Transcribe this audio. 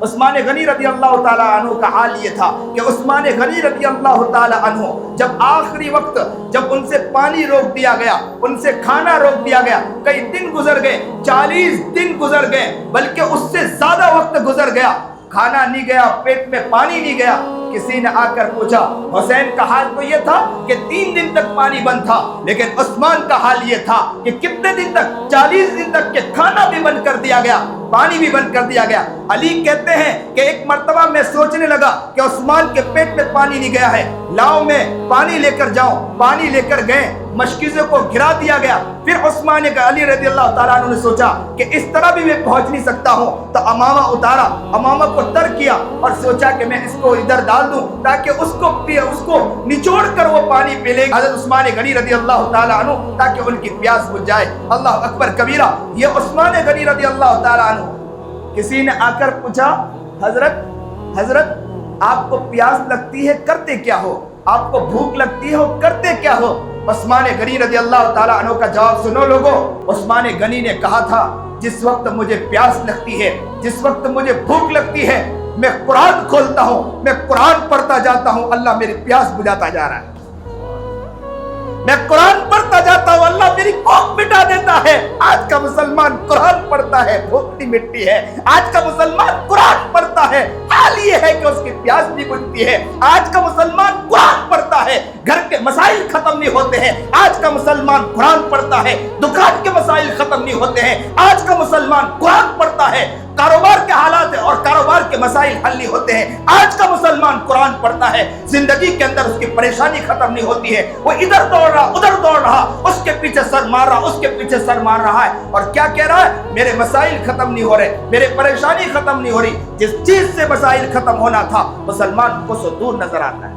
عثمان غنی رضی اللہ تعالیٰ عنہ کا حال یہ تھا کہ عثمان غنی رضی اللہ تعالیٰ عنہ جب آخری وقت جب ان سے پانی روک دیا گیا، ان سے کھانا روک دیا گیا، کئی دن گزر گئے، 40 دن گزر گئے، بلکہ اس سے زیادہ وقت گزر گیا، کھانا نہیں گیا، پیٹ میں پانی نہیں گیا۔ کسی نے آ کر پوچھا، حسین کا حال تو یہ تھا کہ 3 دن تک پانی بند تھا، لیکن عثمان کا حال یہ تھا کہ کتنے دن تک؟ 40 دن تک کہ کھانا بھی بند کر دیا گیا، پانی بھی بند کر دیا گیا۔ علی کہتے ہیں کہ ایک مرتبہ میں سوچنے لگا کہ عثمان کے پیٹ میں پانی نہیں گیا ہے، لاؤ میں پانی لے کر جاؤں۔ پانی لے کر گئے، مشکیزوں کو گرا دیا گیا۔ پھر عثمان علی رضی اللہ تعالیٰ عنہ نے سوچا کہ اس طرح بھی میں پہنچ نہیں سکتا ہوں، تو امامہ اتارا، امامہ کو تر کیا اور سوچا کہ میں اس کو ادھر ڈال دوں تاکہ اس کو نچوڑ کر وہ پانی پی لے حضرت عثمان غنی رضی اللہ تعالیٰ عنہ، تاکہ ان کی پیاس بجھ جائے۔ اللہ اکبر کبیرہ، یہ عثمان غنی رضی اللہ تعالیٰ عنہ۔ کسی نے آ کر پوچھا، حضرت آپ کو پیاس لگتی ہے کرتے کیا ہو؟ آپ کو بھوک لگتی ہے کرتے کیا ہو؟ عثمان غنی رضی اللہ تعالیٰ عنہ کا جواب سنو لوگو۔ عثمان غنی نے کہا تھا، جس وقت مجھے پیاس لگتی ہے، جس وقت مجھے بھوک لگتی ہے، میں قرآن کھولتا ہوں، میں قرآن پڑھتا جاتا ہوں، اللہ میری پیاس بجھاتا جا رہا ہے۔ میں قرآن پڑھتا جاتا ہوں، اللہ میری بھوک مٹا دیتا ہے۔ آج کا مسلمان قرآن پڑھتا ہے، بھوک نہیں مٹتی ہے۔ آج کا مسلمان قرآن پڑھتا ہے، حال یہ ہے کہ اس کی پیاس نہیں بجھتی ہے۔ آج کا مسلمان قرآن پڑھتا ہے، گھر کے مسائل ختم نہیں ہوتے ہیں۔ آج کا مسلمان قرآن پڑھتا ہے، دکان کے مسائل ختم نہیں ہوتے ہیں۔ آج کا مسلمان قرآن پڑھتا ہے، کاروبار کے حالات اور کاروبار کے مسائل حل نہیں ہوتے ہیں۔ آج کا مسلمان قرآن پڑھتا ہے، زندگی کے اندر اس کی پریشانی ختم نہیں ہوتی ہے۔ وہ ادھر دوڑ رہا، ادھر دوڑ رہا، اس کے پیچھے سر مار رہا، اس کے پیچھے سر مار رہا ہے، اور کیا کہہ رہا ہے؟ میرے مسائل ختم نہیں ہو رہے، میرے پریشانی ختم نہیں ہو رہی۔ جس چیز سے مسائل ختم ہونا تھا، مسلمان کو سو دور نظر آتا ہے۔